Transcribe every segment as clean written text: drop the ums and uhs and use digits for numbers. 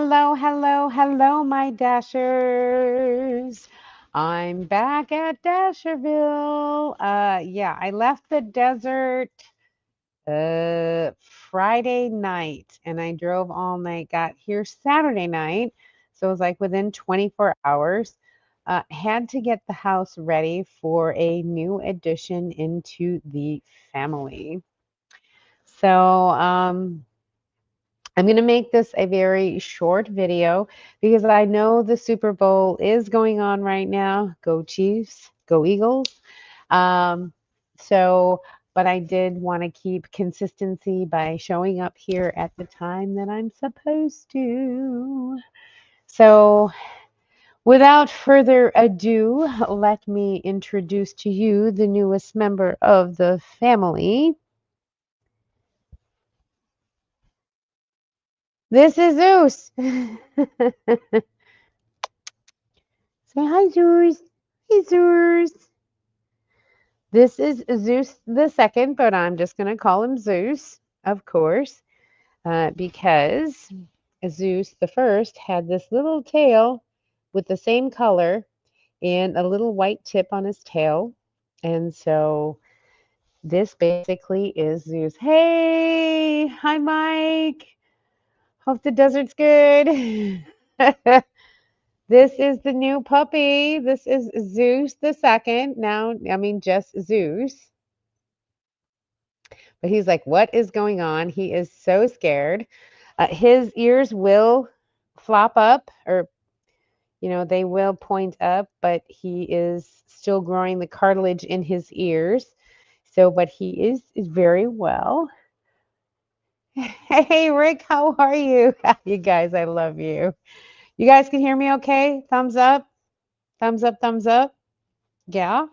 Hello, hello, hello, my Dashers. I'm back at Dasherville. Yeah, I left the desert Friday night and I drove all night, got here Saturday night. So it was like within 24 hours. Had to get the house ready for a new addition into the family. So, I'm going to make this a very short video because I know the Super Bowl is going on right now. Go Chiefs, go Eagles. Um, so, but I did want to keep consistency by showing up here at the time that I'm supposed to. So, without further ado, let me introduce to you the newest member of the family. This is Zeus. Say hi, Zeus. Hey, Zeus. This is Zeus the second, but I'm just going to call him Zeus, of course, because Zeus the first had this little tail with the same color and a little white tip on his tail. And so this basically is Zeus. Hey, hi, Mike. Hope the desert's good. This is the new puppy. This is Zeus the second. Now, I mean, just Zeus. But he's like, what is going on? He is so scared. His ears will flop up, or, they will point up, but he is still growing the cartilage in his ears. So, but he is very well. Hey, Rick, how are you? You guys, I love you. You guys can hear me okay? Thumbs up, thumbs up, thumbs up. Yeah.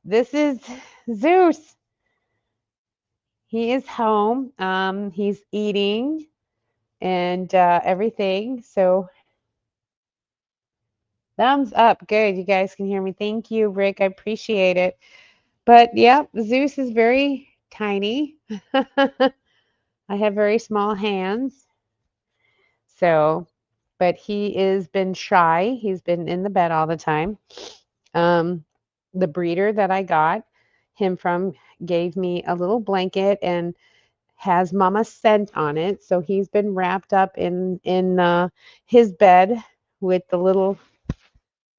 This is Zeus. He is home. He's eating and everything. So thumbs up. Good. You guys can hear me. Thank you, Rick. I appreciate it. But yeah, Zeus is very tiny. I have very small hands. So, but he is been shy. He's been in the bed all the time. Um, the breeder that I got him from gave me a little blanket and has mama scent on it. So he's been wrapped up in his bed with the little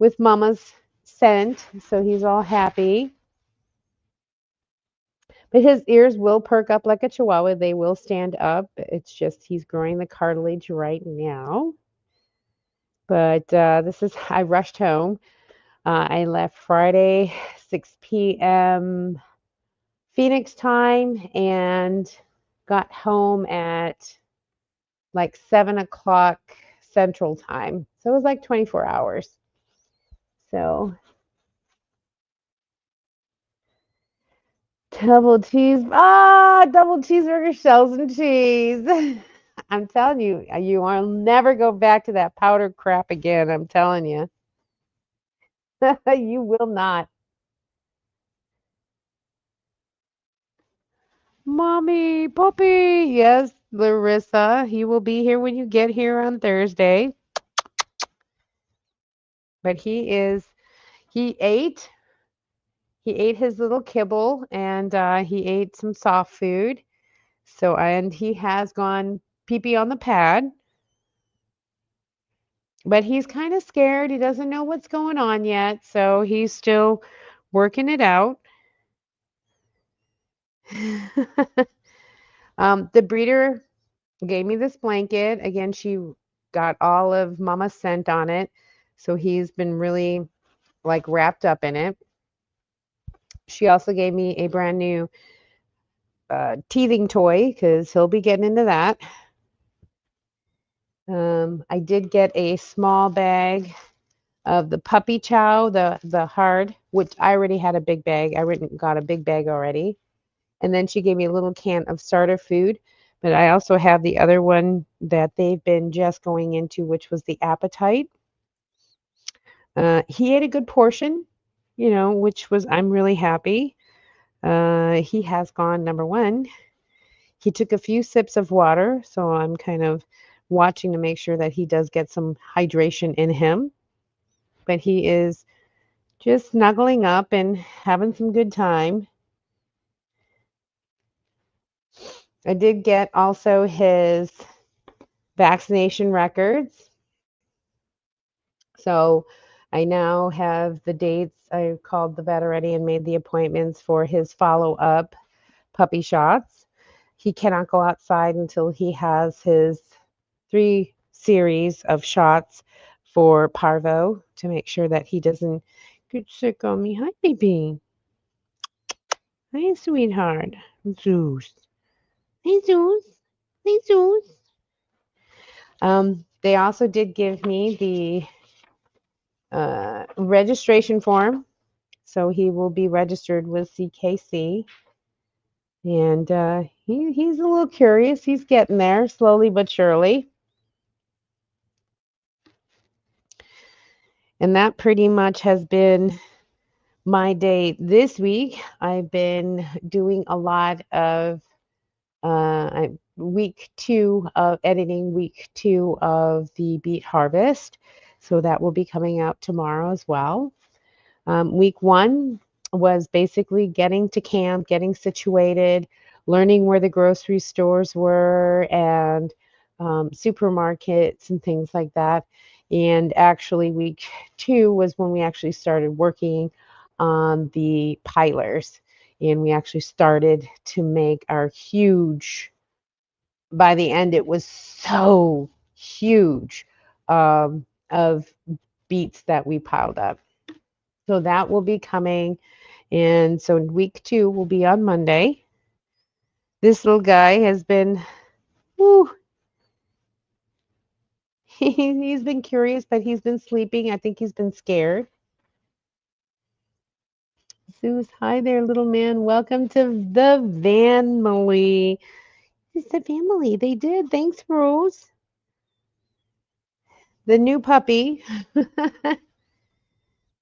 with mama's scent. So he's all happy. But his ears will perk up like a chihuahua. They will stand up. It's just he's growing the cartilage right now. But this is I rushed home. I left Friday 6 p.m. Phoenix time and got home at like 7 o'clock Central time. So it was like 24 hours. So double cheeseburger, shells and cheese. I'm telling you, you will never go back to that powder crap again. I'm telling you. You will not. Mommy, puppy. Yes, Larissa. He will be here when you get here on Thursday. But he ate. He ate his little kibble and he ate some soft food. So, and he has gone pee pee on the pad, but he's kind of scared. He doesn't know what's going on yet. So he's still working it out. The breeder gave me this blanket. Again, she got all of Mama's scent on it. So he's been really like wrapped up in it. She also gave me a brand new teething toy because he'll be getting into that. I did get a small bag of the puppy chow, the hard, which I already had a big bag. I already got a big bag already. And then she gave me a little can of starter food. But I also have the other one that they've been just going into, which was the appetite. He ate a good portion, which was, I'm really happy. He has gone, number one, he took a few sips of water, so I'm kind of watching to make sure that he does get some hydration in him. But he is just snuggling up and having some good time. I did get also his vaccination records. So I now have the dates. I called the vet already and made the appointments for his follow-up puppy shots. He cannot go outside until he has his 3 series of shots for parvo to make sure that he doesn't get sick on me. Hi, baby. Hi, sweetheart. Zeus. Hey, Zeus. Hey, Zeus. They also did give me the registration form. So he will be registered with CKC. And he's a little curious. He's getting there slowly but surely. And that pretty much has been my day this week. I've been doing a lot of week 2 of editing week 2 of the beet harvest. So that will be coming out tomorrow as well. Week 1 was basically getting to camp, getting situated, learning where the grocery stores were and supermarkets and things like that. And actually, week 2 was when we actually started working on the pilers. And we actually started to make our huge, by the end, it was so huge of beets that we piled up. So that will be coming. And so week 2 will be on Monday. This little guy has been, whoo, he's been curious, but he's been sleeping. I think he's been scared. Zeus, hi there, little man. Welcome to the family. It's the family. They did. Thanks, Rose. The new puppy.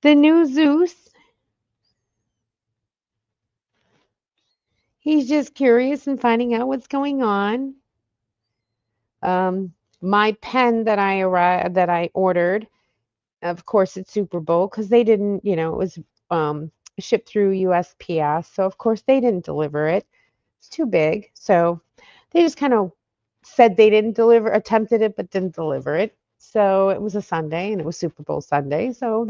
The new Zeus. He's just curious and finding out what's going on. My pen that I ordered, of course, it's Super Bowl because they didn't, it was shipped through USPS, so of course they didn't deliver it. It's too big, so they just kind of said they didn't deliver, attempted it, but didn't deliver it. So it was a Sunday, and it was Super Bowl Sunday, so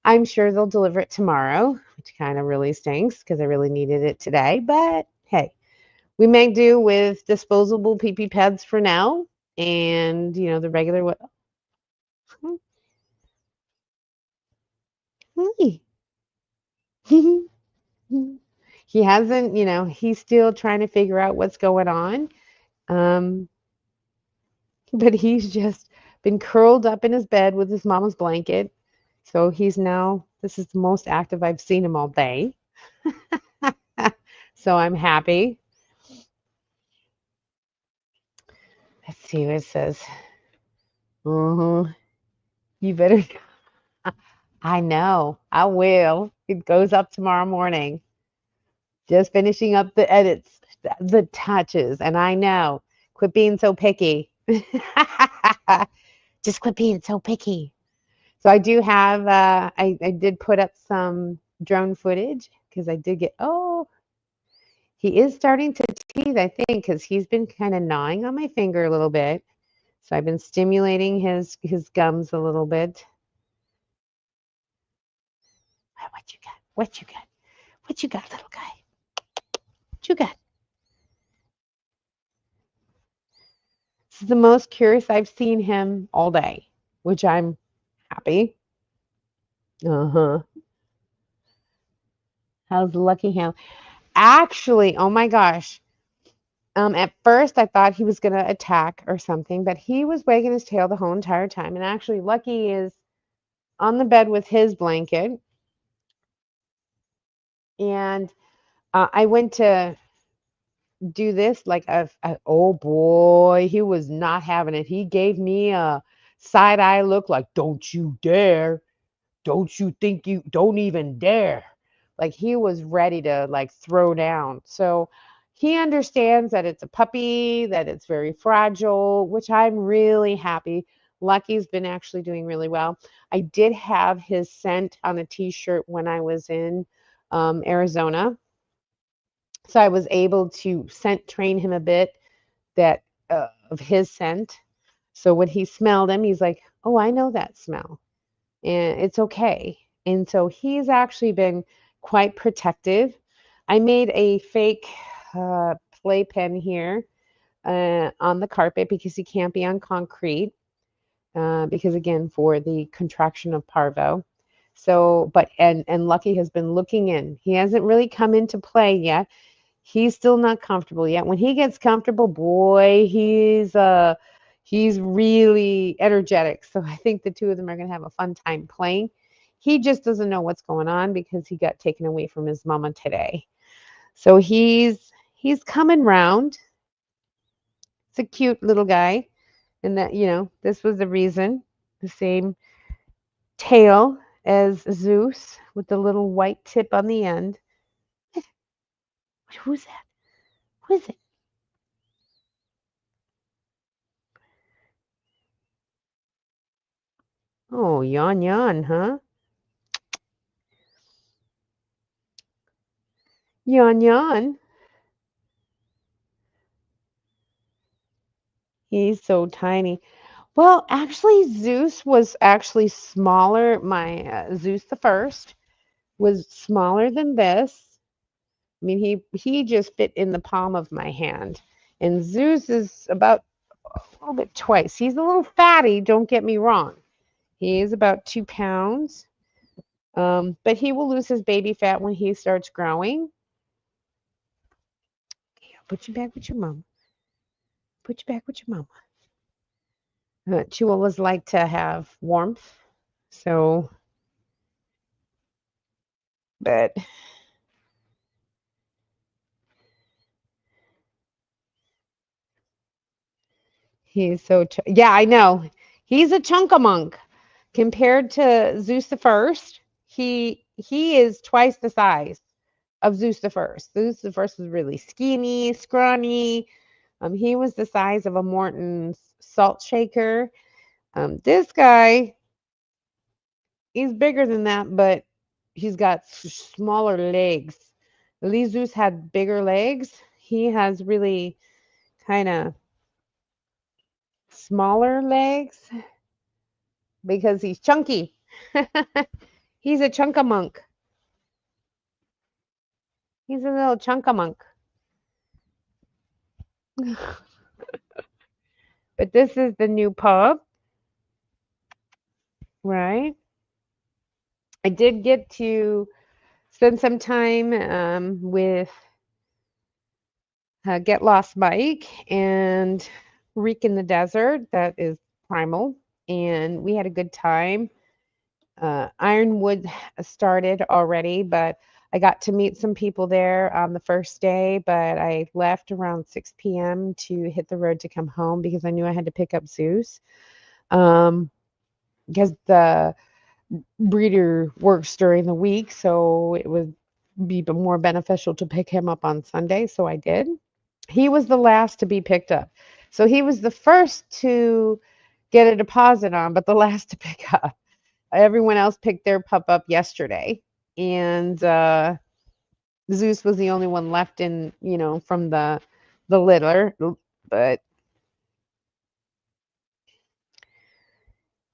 I'm sure they'll deliver it tomorrow, which kind of really stinks because I really needed it today. But hey, we may do with disposable pee-pee pads for now, and the regular what. Hi. He hasn't, he's still trying to figure out what's going on. Um, but he's just been curled up in his bed with his mama's blanket. So this is the most active I've seen him all day. So I'm happy. Let's see what it says. You better. I know. I will. It goes up tomorrow morning. Just finishing up the edits, the touches, and I know. Quit being so picky. Just quit being so picky. So I do have, I did put up some drone footage because I did get, he is starting to teeth, I think, because he's been kind of gnawing on my finger a little bit. So I've been stimulating his gums a little bit. What you got? What you got? What you got, little guy? What you got? This is the most curious I've seen him all day, which I'm happy. Uh-huh. How's Lucky Ham? Actually, oh my gosh. At first I thought he was gonna attack or something, but he was wagging his tail the whole entire time. And actually, Lucky is on the bed with his blanket. And I went to do this like oh boy, he was not having it. He gave me a side eye look like, don't you dare. Don't you think don't even dare. Like he was ready to like throw down. So he understands that it's a puppy, that it's very fragile, which I'm really happy. Lucky's been actually doing really well. I did have his scent on a t-shirt when I was in Arizona. So I was able to scent train him a bit that of his scent. So when he smelled him, he's like, "Oh, I know that smell." And it's okay. And so he's actually been quite protective. I made a fake playpen here on the carpet because he can't be on concrete because again for the contraction of parvo. So, but and Lucky has been looking in. He hasn't really come into play yet. He's still not comfortable yet. When he gets comfortable, boy, he's really energetic. So I think the two of them are going to have a fun time playing. He just doesn't know what's going on because he got taken away from his mama today. So he's coming round. It's a cute little guy. And that, this was the reason. The same tail as Zeus with the little white tip on the end. Who's that? Who is it? Oh, yawn yawn, huh? Yawn yawn. He's so tiny. Well, actually, Zeus was actually smaller. My Zeus the first was smaller than this. I mean, he just fit in the palm of my hand. And Zeus is about a little bit twice. He's a little fatty, don't get me wrong. He is about 2 pounds. But he will lose his baby fat when he starts growing. Okay, I'll put you back with your mom. Put you back with your mama. Chihuahuas like to have warmth. So, but he's so, yeah, I know. He's a chunkamunk compared to Zeus the first. He is twice the size of Zeus the first. Zeus the first was really skinny, scrawny. He was the size of a Morton's salt shaker. This guy, he's bigger than that, but he's got smaller legs. At least Zeus had bigger legs. He has really kind of smaller legs because he's chunky. He's a chunkamunk. He's a little chunkamunk. But this is the new pup, right? I did get to spend some time with Get Lost Mike and Reek in the Desert. That is primal. And we had a good time. Ironwood started already, but I got to meet some people there on the first day, but I left around 6 p.m. to hit the road to come home because I knew I had to pick up Zeus. Because the breeder works during the week, so it would be more beneficial to pick him up on Sunday, so I did. He was the last to be picked up. So he was the first to get a deposit on, but the last to pick up. Everyone else picked their pup up yesterday, and Zeus was the only one left in, from the litter. But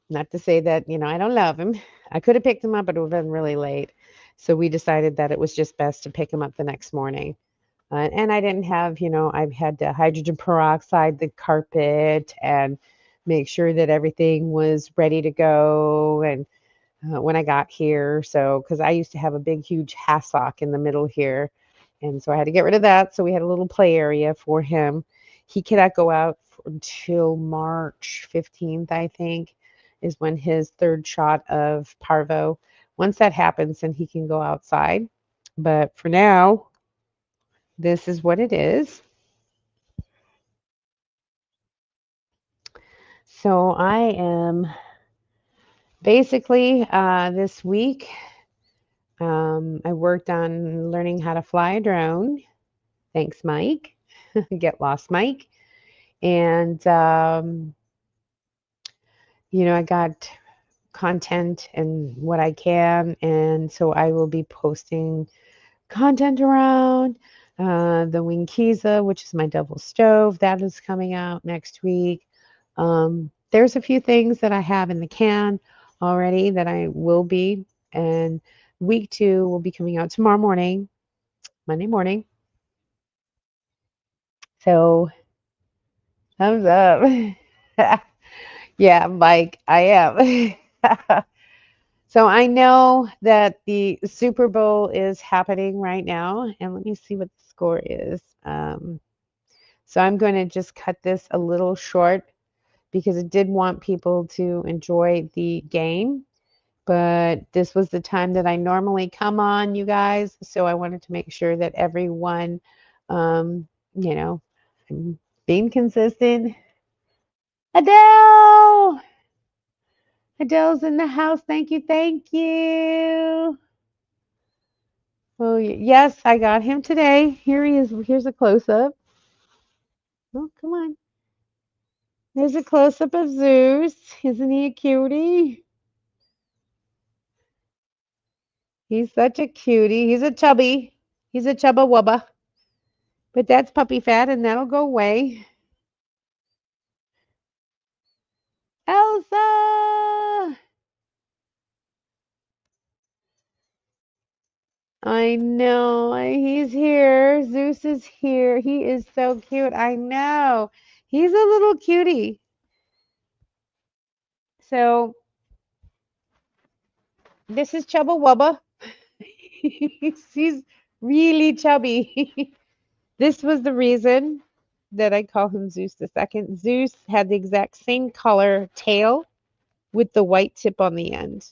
not to say that, I don't love him. I could have picked him up, but it would have been really late. So we decided that it was just best to pick him up the next morning. And I didn't have, I've had to hydrogen peroxide the carpet and make sure that everything was ready to go. And when I got here, so because I used to have a big, huge hassock in the middle here. And so I had to get rid of that. So we had a little play area for him. He cannot go out until March 15th, I think, is when his third shot of parvo. Once that happens, then he can go outside. But for now, this is what it is. So I am basically this week, I worked on learning how to fly a drone. Thanks, Mike. Get lost, Mike. And, I got content and what I can. And so I will be posting content around the Winkiza, which is my double stove. That is coming out next week. There's a few things that I have in the can already that I will be. And week 2 will be coming out tomorrow morning, Monday morning. So thumbs up. Yeah, Mike, I am. So I know that the Super Bowl is happening right now, and let me see what the score is. So I'm going to just cut this a little short because I did want people to enjoy the game, but this was the time that I normally come on, you guys. So I wanted to make sure that everyone, um, you know, I'm being consistent. Adele! Adele's in the house. Thank you. Thank you. Oh, yes, I got him today. Here he is. Here's a close up. Oh, come on. There's a close up of Zeus. Isn't he a cutie? He's such a cutie. He's a chubby. He's a chubba wubba. But that's puppy fat and that'll go away. Elsa! I know. He's here. Zeus is here. He is so cute. I know. He's a little cutie. So this is Chubba Wubba. He's really chubby. This was the reason that I call him Zeus the II. Zeus had the exact same color tail with the white tip on the end.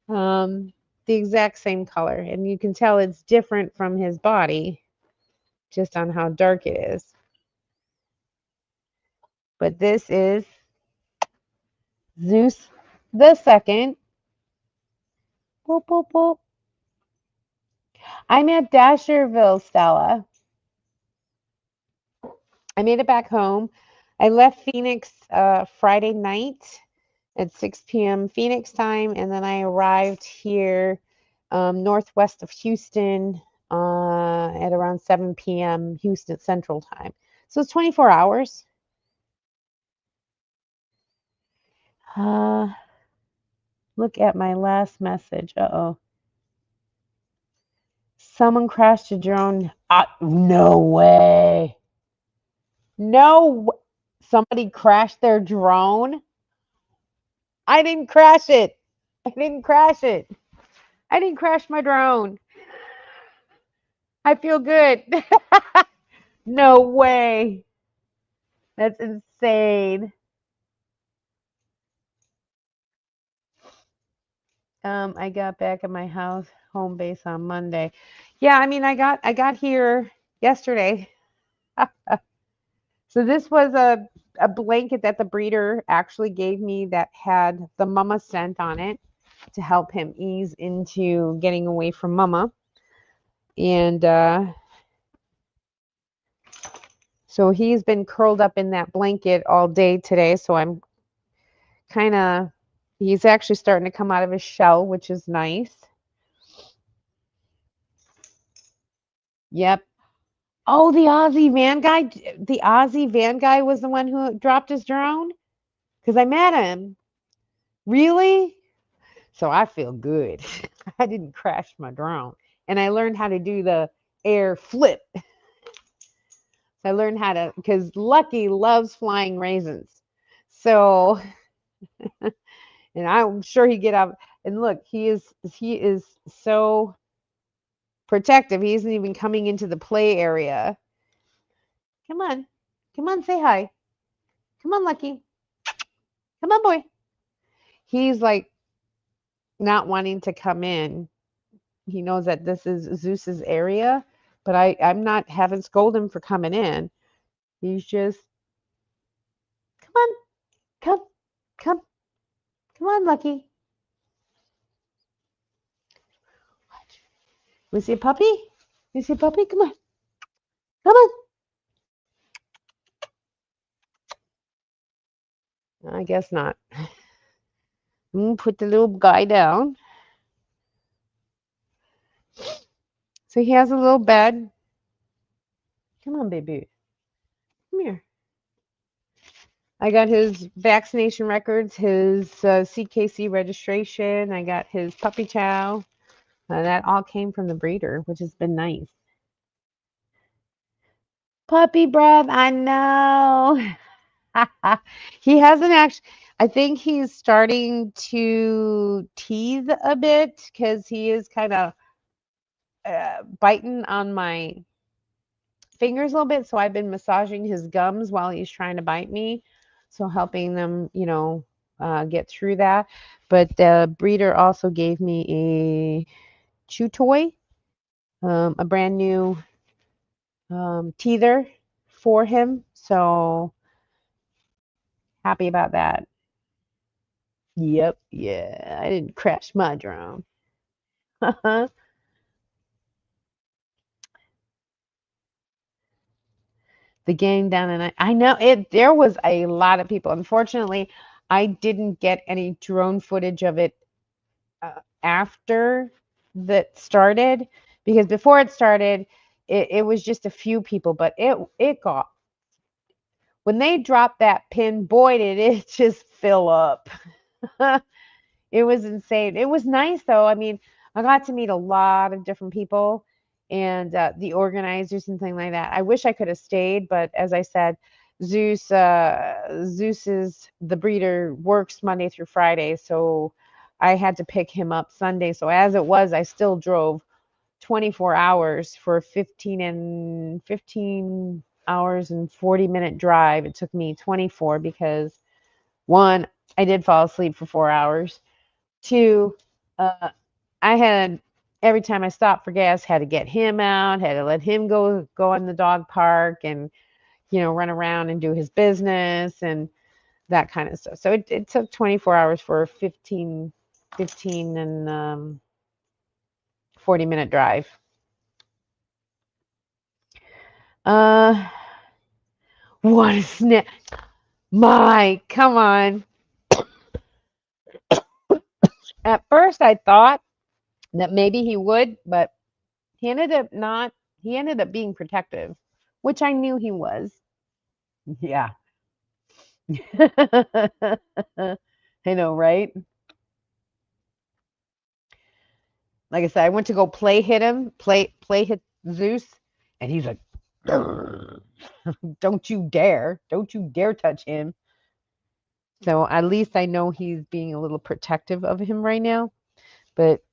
The exact same color. And you can tell it's different from his body just on how dark it is. But this is Zeus the II. Boop, boop, boop. I'm at Dasherville, Stella. I made it back home. I left Phoenix Friday night at 6 p.m. Phoenix time, and then I arrived here northwest of Houston at around 7 p.m. Houston Central time. So it's 24 hours. Look at my last message. Uh-oh. Someone crashed a drone. No way. No. Somebody crashed their drone. I didn't crash it. I didn't crash it. I didn't crash my drone. I feel good. No way. That's insane. I got back at my home base on Monday. Yeah, I mean, I got here yesterday. So this was a blanket that the breeder actually gave me that had the mama scent on it to help him ease into getting away from mama. And so he's been curled up in that blanket all day today. So I'm he's actually starting to come out of his shell, which is nice. Yep. Oh, the Aussie van guy. The Aussie van guy was the one who dropped his drone? Because I met him. Really? So I feel good. I didn't crash my drone. And I learned how to do the air flip. I learned how to, because Lucky loves flying raisins. So, and I'm sure he'd get up. And look, he is so protective. He isn't even coming into the play area. Come on. Come on, say hi. Come on, Lucky. Come on, boy. He's like not wanting to come in. He knows that this is Zeus's area, but I'm not having scold him for coming in. He's just, come on, come, come, come on, Lucky. You see a puppy? You see a puppy? Come on. Come on. I guess not. Put the little guy down. So he has a little bed. Come on, baby. Come here. I got his vaccination records, his CKC registration. I got his puppy chow. That all came from the breeder, which has been nice. Puppy breath, I know. He hasn't actually, I think he's starting to tease a bit because he is kind of biting on my fingers a little bit. So I've been massaging his gums while he's trying to bite me. So helping them, get through that. But the breeder also gave me a chew toy, a brand new teether for him. So happy about that. Yep. Yeah. I didn't crash my drone. The gang down, and I know it. There was a lot of people. Unfortunately, I didn't get any drone footage of it after that started, because before it started, it was just a few people, but it got, when they dropped that pin, boy, did it just fill up. It was insane. It was nice though. I mean, I got to meet a lot of different people and the organizers and things like that. I wish I could have stayed, but as I said, Zeus is the breeder, works Monday through Friday, so I had to pick him up Sunday. So as it was, I still drove 24 hours for 15 hours and 40-minute drive. It took me 24 because one, I did fall asleep for 4 hours. Two, I had, every time I stopped for gas, had to get him out, had to let him go in the dog park and run around and do his business and that kind of stuff. So it took 24 hours for 15 and 40-minute drive. Uh, what a snap! My, come on. At first, I thought that maybe he would, but he ended up not. He ended up being protective, which I knew he was. Yeah. I know, right? Like I said, I went to go play hit Zeus, and he's like, don't you dare touch him. So at least I know he's being a little protective of him right now. But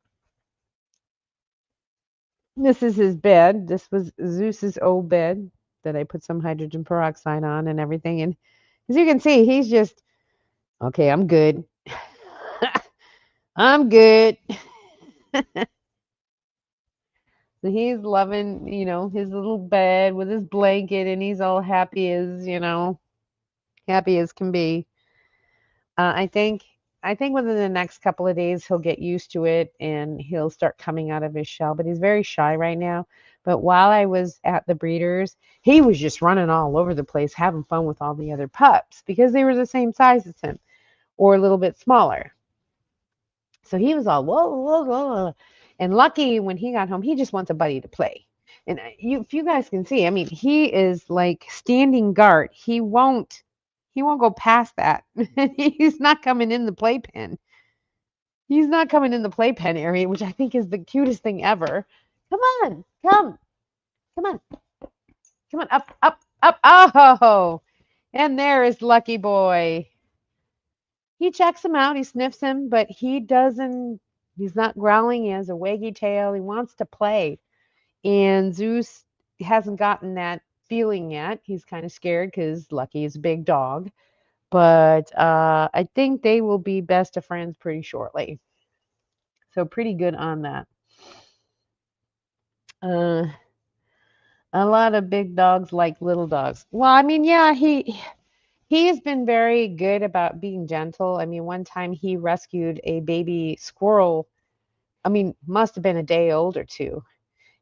this is his bed. This was Zeus's old bed that I put some hydrogen peroxide on and everything. And as you can see, he's just, okay, I'm good. I'm good. So he's loving, his little bed with his blanket, and he's all happy as can be. I think within the next couple of days he'll get used to it and he'll start coming out of his shell. But he's very shy right now. But while I was at the breeders, he was just running all over the place, having fun with all the other pups because they were the same size as him or a little bit smaller. So he was all whoa, whoa, whoa. And lucky when he got home, he just wants a buddy to play. And if you guys can see, I mean, he is like standing guard. He won't go past that. He's not coming in the playpen. He's not coming in the playpen area, which I think is the cutest thing ever. Come on, come on, come on, up, up, up. Oh, and there is Lucky Boy. He checks him out, he sniffs him, but he's not growling. He has a waggy tail. He wants to play. And Zeus hasn't gotten that feeling yet. He's kind of scared because Lucky is a big dog. But I think they will be best of friends pretty shortly. So pretty good on that. Uh, a lot of big dogs like little dogs. Well, I mean, yeah, he has been very good about being gentle. I mean, one time he rescued a baby squirrel. I mean, must have been a day old or two.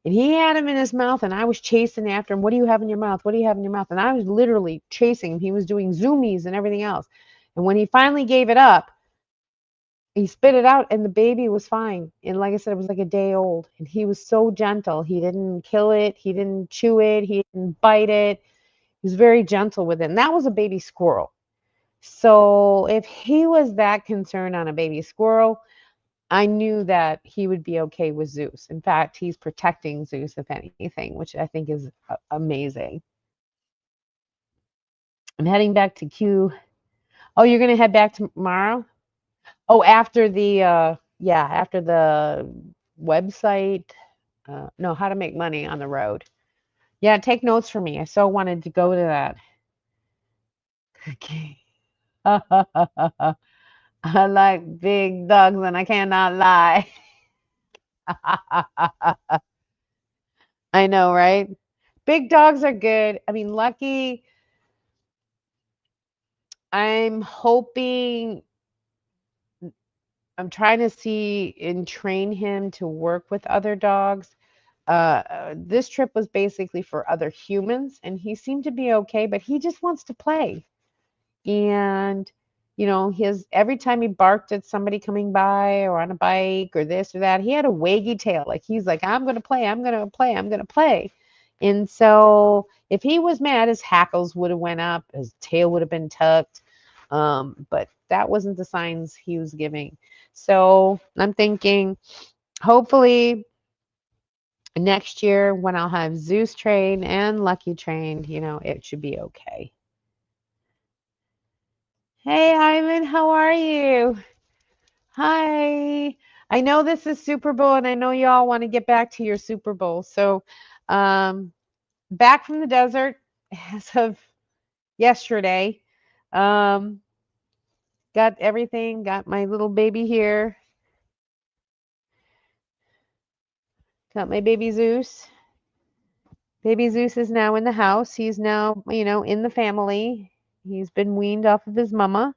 And he had him in his mouth, and I was chasing after him. What do you have in your mouth? What do you have in your mouth? And I was literally chasing him. He was doing zoomies and everything else. And when he finally gave it up, he spit it out, and the baby was fine. And like I said, it was like a day old. And he was so gentle. He didn't kill it. He didn't chew it. He didn't bite it. He was very gentle with it. And that was a baby squirrel. So if he was that concerned on a baby squirrel, I knew that he would be okay with Zeus. In fact, he's protecting Zeus, if anything, which I think is amazing. I'm heading back to Q. Oh, you're going to head back tomorrow? Oh, after the, yeah, after the website. No, how to make money on the road. Yeah, take notes for me. I so wanted to go to that. Okay. I like big dogs and I cannot lie. I know, right? Big dogs are good. I mean, Lucky, I'm hoping, I'm trying to see and train him to work with other dogs. This trip was basically for other humans, and he seemed to be okay, but he just wants to play. And his every time he barked at somebody coming by or on a bike or this or that, he had a waggy tail. Like he's like, I'm gonna play, I'm gonna play, I'm gonna play. And so if he was mad, his hackles would have went up, his tail would have been tucked. But that wasn't the signs he was giving. So I'm thinking, hopefully next year when I'll have Zeus trained and Lucky trained, it should be okay. Hey, Ivan, how are you? Hi. I know this is Super Bowl, and I know you all want to get back to your Super Bowl. So, um, back from the desert as of yesterday. Um, got everything, got my little baby here, got my baby Zeus. Baby Zeus is now in the house. He's now, in the family. He's been weaned off of his mama.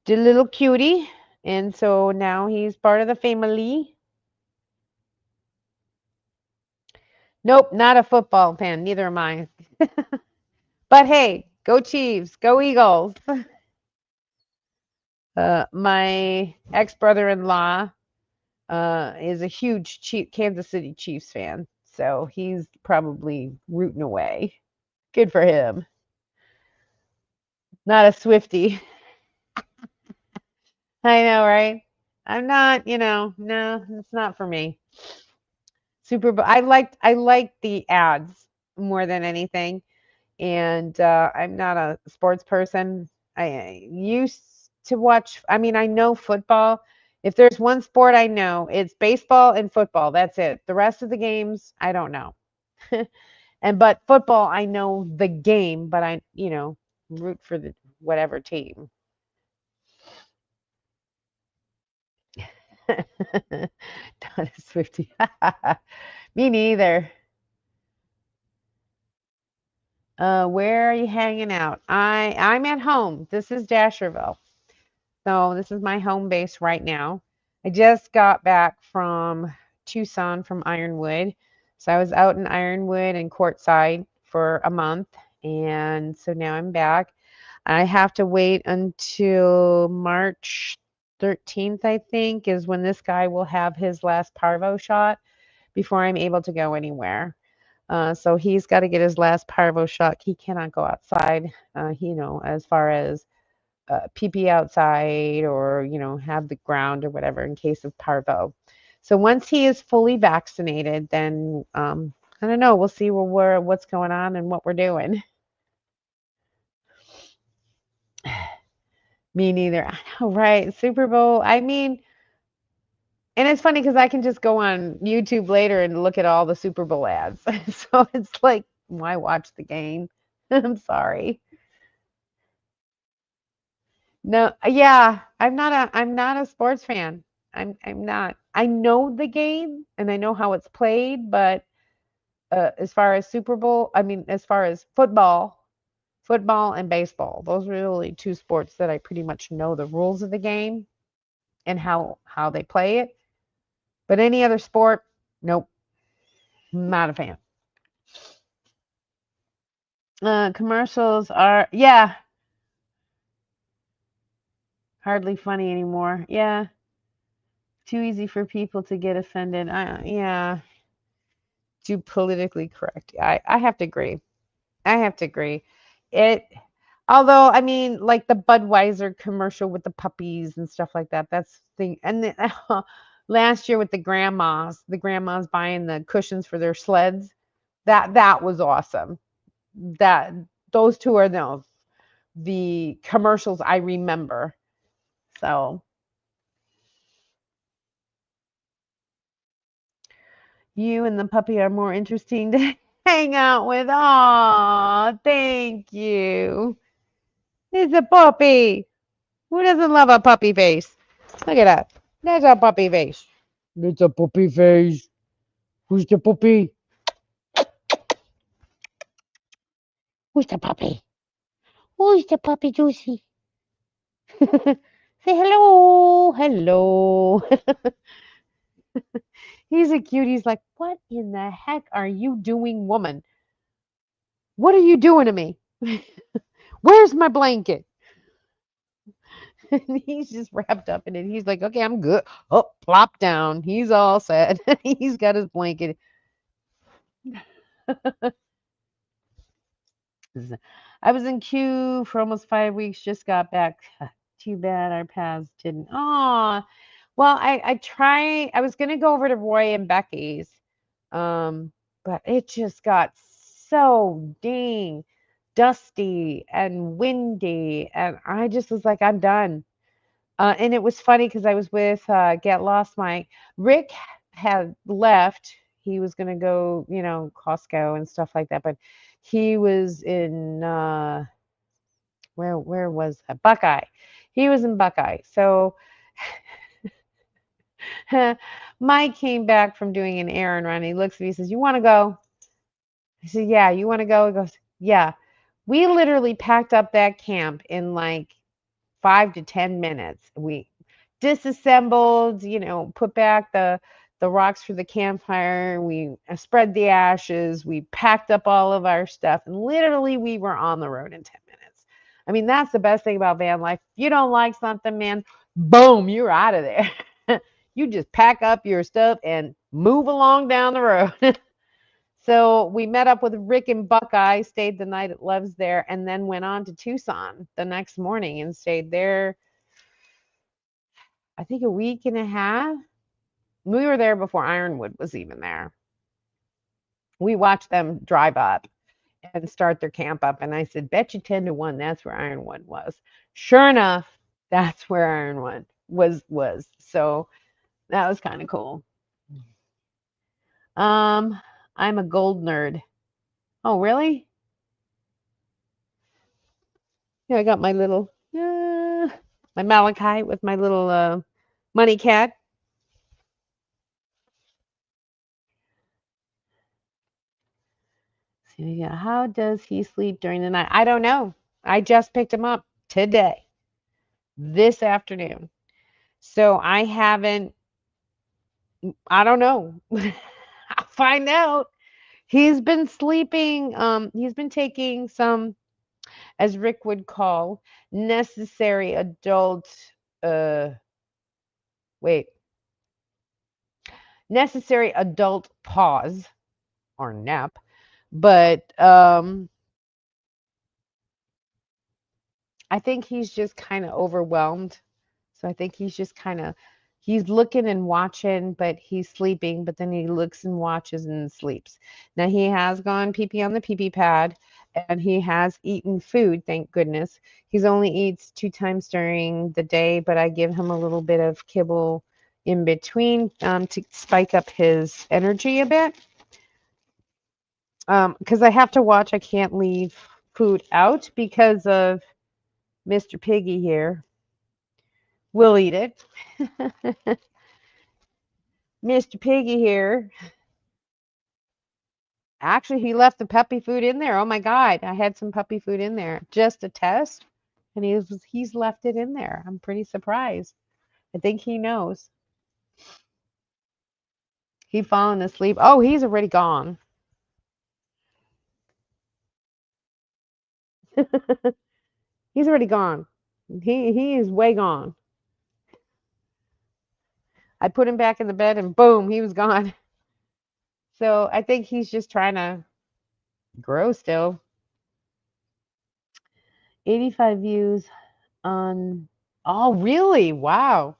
The little cutie. And so now he's part of the family. Nope, not a football fan. Neither am I. But hey, go Chiefs, go Eagles. My ex brother-in-law is a huge Kansas City Chiefs fan, so he's probably rooting away. Good for him. Not a Swiftie. I know, right? I'm not, no, it's not for me. Super Bowl. I liked the ads more than anything. And I'm not a sports person. I used to watch, I mean, I know football. If there's one sport I know, it's baseball and football. That's it. The rest of the games, I don't know. But football, I know the game, but I, root for the whatever team. Not a Swiftie. Me neither. Where are you hanging out? I'm at home. This is Dasherville. So this is my home base right now. I just got back from Tucson from Ironwood. So I was out in Ironwood and Quartzsite for a month. And so now I'm back. I have to wait until March 13th, I think, is when this guy will have his last parvo shot before I'm able to go anywhere. So he's got to get his last parvo shot. He cannot go outside, as far as pee outside or, have the ground or whatever in case of parvo. So once he is fully vaccinated, then I don't know. We'll see what's going on and what we're doing. Me neither. I know, right? Super Bowl. I mean, and it's funny because I can just go on YouTube later and look at all the Super Bowl ads. So it's like, why watch the game? I'm sorry. No, yeah, I'm not a sports fan. I'm not. I know the game and I know how it's played, but as far as Super Bowl, I mean, as far as football and baseball, those are really two sports that I pretty much know the rules of the game and how they play it. But any other sport, nope, not a fan. Commercials are, yeah, hardly funny anymore. Yeah, too easy for people to get offended. Yeah, too politically correct. I have to agree. I have to agree. It, although I mean, like the Budweiser commercial with the puppies and stuff like that. That's the and the, last year with the grandmas buying the cushions for their sleds. That was awesome. That those two are the commercials I remember. So you and the puppy are more interesting to hang out with. Aw, thank you. It's a puppy. Who doesn't love a puppy face? Look at that. That's a puppy face. It's a puppy face. Who's the puppy? Who's the puppy? Who's the puppy, Juicy? Say hello. Hello. He's a cute. He's like, what in the heck are you doing, woman? What are you doing to me? Where's my blanket? And he's just wrapped up in it. He's like, okay, I'm good. Oh, plop down. He's all set. He's got his blanket. I was in queue for almost 5 weeks, just got back. Too bad our paths didn't. Oh, well, I was gonna go over to Roy and Becky's, but it just got so dang dusty and windy, and I just was like, I'm done. And it was funny because I was with Get Lost Mike. Rick had left. He was gonna go, Costco and stuff like that, but he was in where was that? Buckeye. He was in Buckeye. So Mike came back from doing an errand run. He looks at me, he says, "You want to go?" I said, "Yeah, you want to go?" He goes, "Yeah." We literally packed up that camp in like 5 to 10 minutes. We disassembled, put back the rocks for the campfire. We spread the ashes. We packed up all of our stuff, and literally we were on the road in 10 minutes. I mean, that's the best thing about van life. If you don't like something, man, boom, you're out of there. You just pack up your stuff and move along down the road. So we met up with Rick and Buckeye, stayed the night at Love's there, and then went on to Tucson the next morning and stayed there, I think, a week and a half. We were there before Ironwood was even there. We watched them drive up and start their camp up, and I said, bet you 10 to 1 that's where Ironwood was. Sure enough, that's where Ironwood was. So that was kind of cool. Um, I'm a gold nerd. Oh, really? Yeah, I got my little my malachite with my little money cat. So, yeah, how does he sleep during the night? I don't know. I just picked him up today, this afternoon. So I haven't, I don't know. I'll find out. He's been sleeping, he's been taking some, as Rick would call, necessary adult, uh, wait, necessary adult pause or nap. But I think he's just kind of overwhelmed. So I think he's just kind of he's looking and watching, but he's sleeping, but then he looks and watches and sleeps. Now he has gone pee pee on the pee pee pad and he has eaten food, thank goodness. He's only eats 2 times during the day, but I give him a little bit of kibble in between to spike up his energy a bit. Because I have to watch, I can't leave food out because of Mr. Piggy here will eat it. Mr. Piggy here. Actually, he left the puppy food in there. Oh my God, I had some puppy food in there just a test, and he's left it in there. I'm pretty surprised. I think he knows. He fallen asleep. Oh, he's already gone. He's already gone. He is way gone. I put him back in the bed and boom, he was gone. So I think he's just trying to grow still. 85 views on. Oh, really? Wow.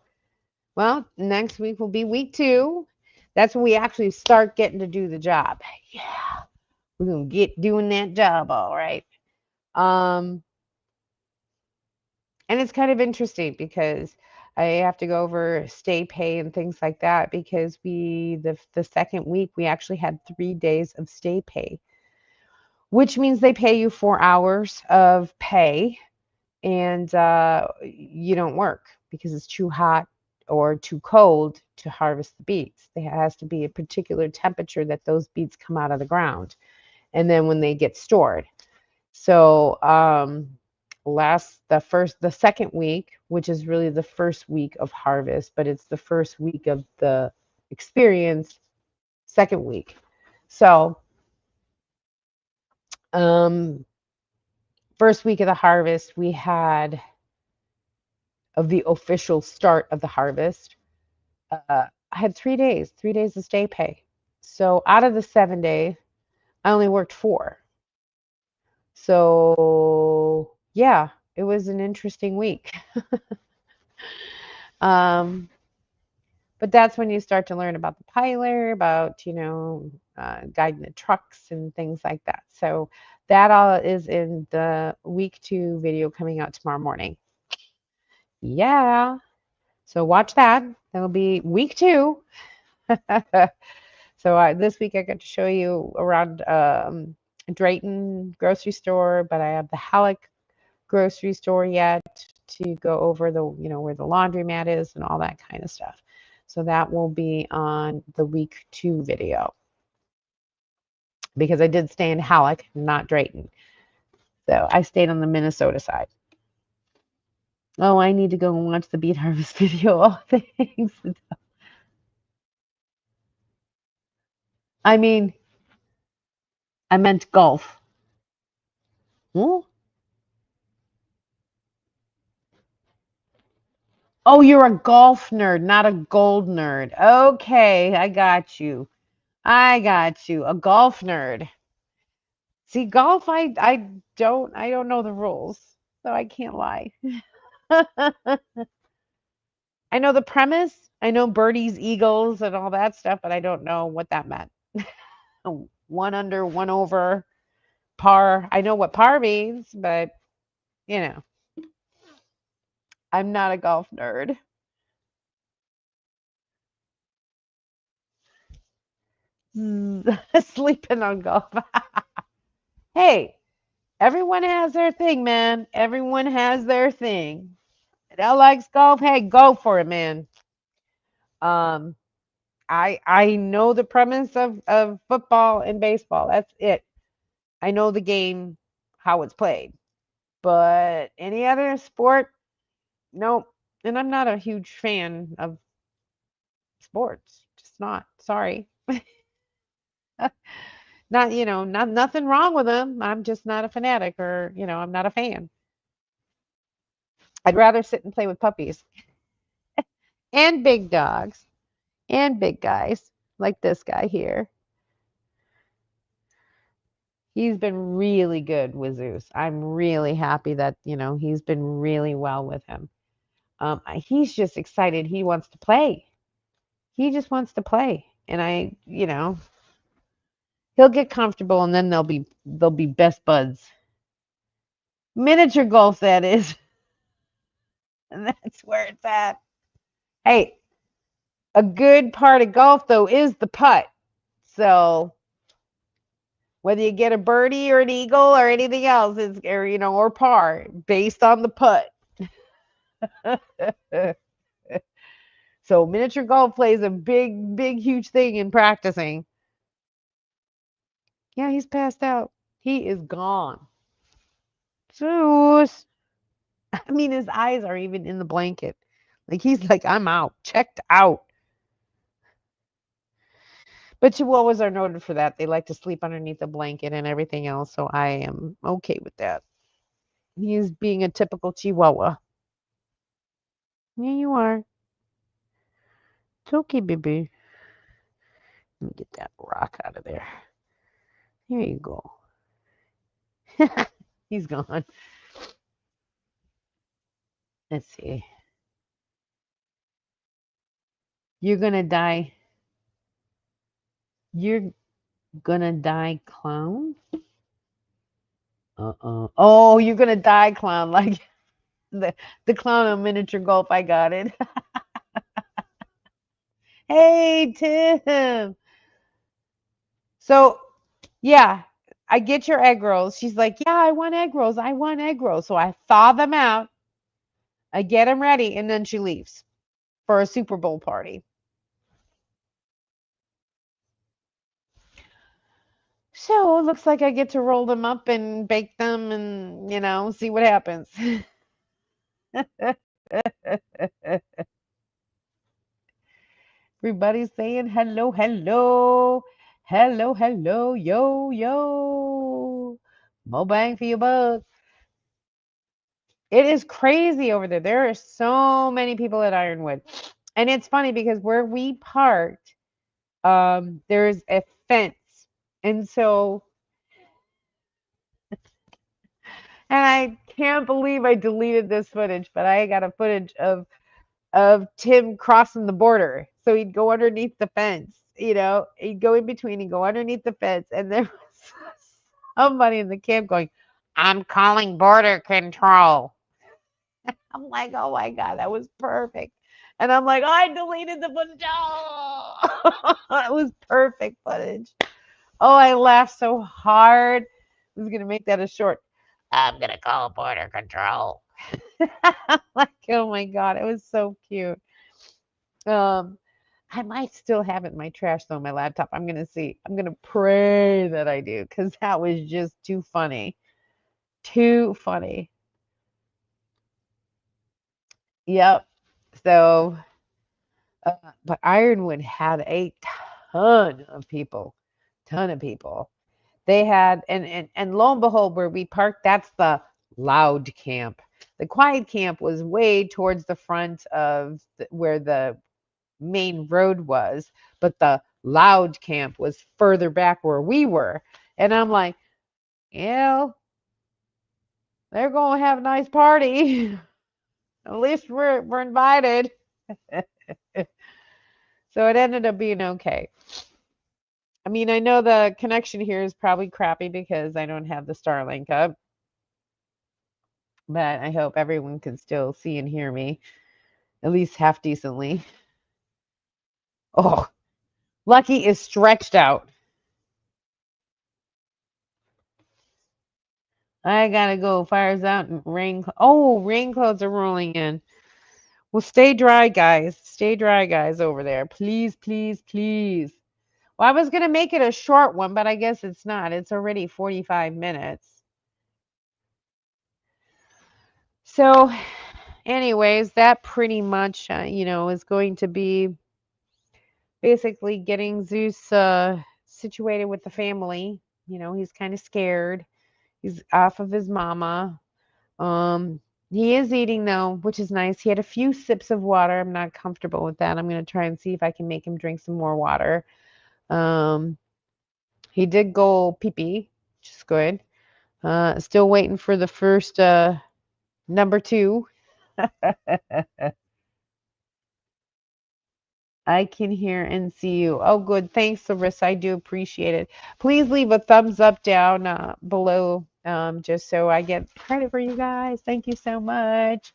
Well, next week will be week 2. That's when we actually start getting to do the job. Yeah, we're gonna get doing that job, all right. Um, and it's kind of interesting because I have to go over stay pay and things like that because the second week we actually had 3 days of stay pay, which means they pay you 4 hours of pay and you don't work because it's too hot or too cold to harvest the beets. There has to be a particular temperature that those beets come out of the ground, and then when they get stored. So the second week, which is really the first week of harvest, but it's the first week of the experience, second week. So um, first week of the harvest, we had of the official start of the harvest. I had 3 days of stay pay. So out of the 7 days, I only worked 4. So yeah, it was an interesting week. um, but that's when you start to learn about the piler, about guiding the trucks and things like that. So that all is in the week 2 video coming out tomorrow morning. Yeah. So watch that. That'll be week 2. So this week I got to show you around Drayton grocery store, but I have the Halleck grocery store yet to go over the where the laundromat is and all that kind of stuff. So that will be on the week 2 video because I did stay in Halleck, not Drayton. So I stayed on the Minnesota side. Oh, I need to go and watch the beet harvest video. Oh, thanks. I mean, I meant golf. Hmm? Oh, you're a golf nerd, not a gold nerd. Okay, I got you. I got you. A golf nerd. See, golf, I don't know the rules, so I can't lie. I know the premise. I know birdies, eagles, and all that stuff, but I don't know what that meant. One under, one over, par. I know what par means, but you know, I'm not a golf nerd. Sleeping on golf. Hey, everyone has their thing, man. Everyone has their thing. That likes golf. Hey, go for it, man. Um, I know the premise of football and baseball. That's it. I know the game, how it's played. But any other sport, nope. And I'm not a huge fan of sports. Just not. Sorry. Not, not nothing wrong with them. I'm just not a fanatic or, I'm not a fan. I'd rather sit and play with puppies and big dogs and big guys like this guy here. He's been really good with Zeus. I'm really happy that, he's been really well with him. He's just excited. He wants to play. He just wants to play. And he'll get comfortable and then they'll be best buds. Miniature golf, that is. And that's where it's at. Hey, a good part of golf though is the putt. So whether you get a birdie or an eagle or anything else, or par, based on the putt. So miniature golf plays a big, big, huge thing in practicing. Yeah, he's passed out. He is gone. Zeus. I mean, his eyes are even in the blanket. Like he's like, I'm out, checked out. But chihuahuas are noted for that. They like to sleep underneath a blanket and everything else, so I am okay with that. He is being a typical chihuahua. Yeah, you are. It's okay, baby. Let me get that rock out of there. Here you go. He's gone. Let's see. You're gonna die. You're gonna die, clown? Uh-uh. Oh, you're gonna die, clown, like the clown on miniature golf. I got it. Hey, Tim. So, yeah, I get your egg rolls. She's like, yeah, I want egg rolls. I want egg rolls. So I thaw them out. I get them ready, and then she leaves for a Super Bowl party. So it looks like I get to roll them up and bake them and, see what happens. Everybody's saying hello, hello, hello, hello, yo, yo. Mo bang for your buck. It is crazy over there. There are so many people at Ironwood. And it's funny because where we parked, there's a fence. And so, and I can't believe I deleted this footage, but I got a footage of Tim crossing the border. So he'd go underneath the fence, he'd go in between and go underneath the fence. And there was somebody in the camp going, I'm calling border control. I'm like, oh my God, that was perfect. And I'm like, oh, I deleted the footage. Oh, it was perfect footage. Oh, I laughed so hard. I was going to make that a short. I'm going to call border control. Like, oh my God, it was so cute. Um, I might still have it in my trash though, my laptop. I'm gonna see. I'm gonna pray that I do because that was just too funny. Too funny. Yep. So, but Ironwood had a ton of people. Ton of people. They had, and lo and behold, where we parked, that's the loud camp. The quiet camp was way towards the front of where the main road was, but the loud camp was further back where we were. And I'm like, yeah, they're going to have a nice party. At least we're invited. So it ended up being okay. I mean, I know the connection here is probably crappy because I don't have the Starlink up, but I hope everyone can still see and hear me at least half decently. Oh, Lucky is stretched out. I gotta go. Fire's out and rain. Oh, rain clouds are rolling in. Well, stay dry, guys. Stay dry, guys, over there. Please, please, please. Well, I was gonna make it a short one, but I guess it's not. It's already 45 minutes. So, anyways, that pretty much, is going to be basically getting Zeus situated with the family. He's kind of scared. He's off of his mama. Um, he is eating though, which is nice. He had a few sips of water. I'm not comfortable with that. I'm gonna try and see if I can make him drink some more water. Um, he did go pee pee, which is good. Still waiting for the first number two. I can hear and see you. Oh, good. Thanks, Larissa. I do appreciate it. Please leave a thumbs up down below, just so I get credit for you guys. Thank you so much.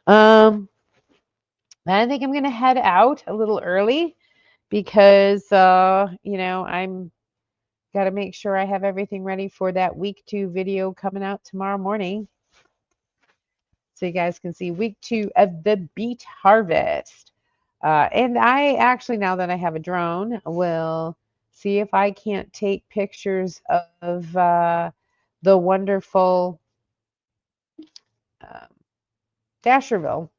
I think I'm gonna head out a little early because I'm got to make sure I have everything ready for that week 2 video coming out tomorrow morning. So you guys can see week 2 of the beet harvest. And I actually, now that I have a drone, will see if I can't take pictures of the wonderful uh, Dasherville,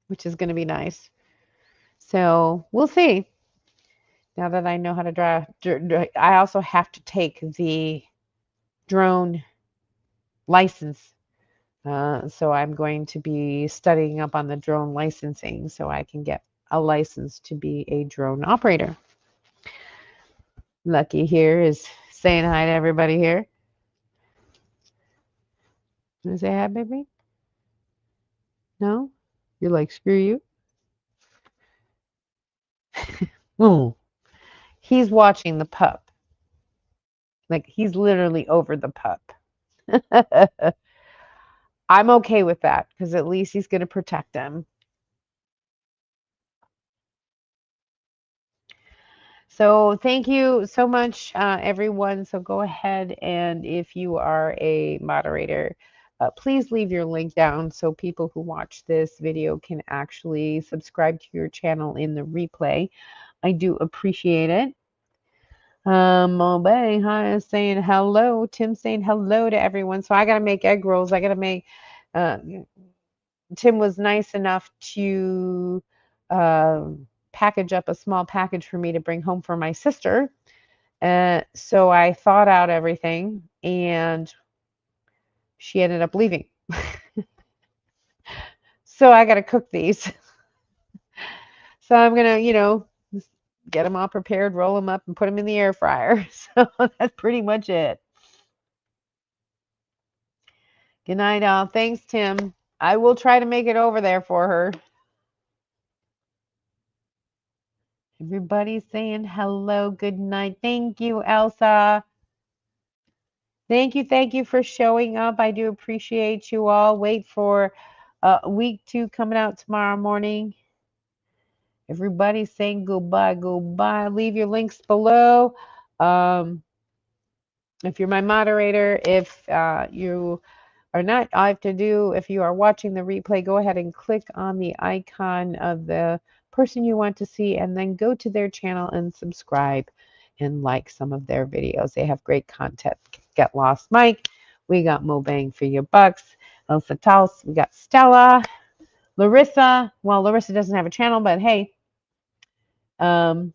which is going to be nice. So we'll see. Now that I know how to drive, I also have to take the drone license. So I'm going to be studying up on the drone licensing so I can get a license to be a drone operator. Lucky here is saying hi to everybody here. You say hi, baby? No? You're like, screw you? Oh, he's watching the pup. Like, he's literally over the pup. I'm okay with that because at least he's going to protect him. So thank you so much, everyone. So go ahead and if you are a moderator, please leave your link down so people who watch this video can actually subscribe to your channel in the replay. I do appreciate it. Obey, hi, saying hello. Tim saying hello to everyone. So I got to make egg rolls. I got to make, uh, Tim was nice enough to uh, package up a small package for me to bring home for my sister. So I thought out everything and she ended up leaving. So I got to cook these. So I'm going to, get them all prepared, roll them up, and put them in the air fryer. So that's pretty much it. Good night, all. Thanks, Tim. I will try to make it over there for her. Everybody's saying hello. Good night. Thank you, Elsa. Thank you for showing up. I do appreciate you all. Wait for week 2 coming out tomorrow morning. Everybody's saying goodbye, goodbye. Leave your links below. If you're my moderator, if you are not, all I have to do, if you are watching the replay, go ahead and click on the icon of the person you want to see and then go to their channel and subscribe and like some of their videos. They have great content. Get Lost Mike. We got Mo Bang for your bucks. Elsa Taus. We got Stella. Larissa. Well, Larissa doesn't have a channel, but hey, all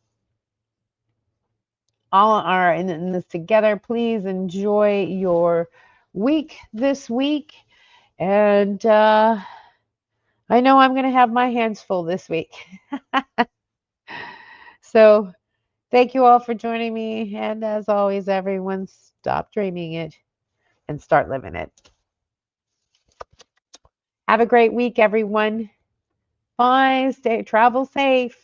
are in this together. Please enjoy your week this week. And I know I'm going to have my hands full this week. So thank you all for joining me. And as always, everyone, stop dreaming it and start living it. Have a great week, everyone. Bye. Travel safe.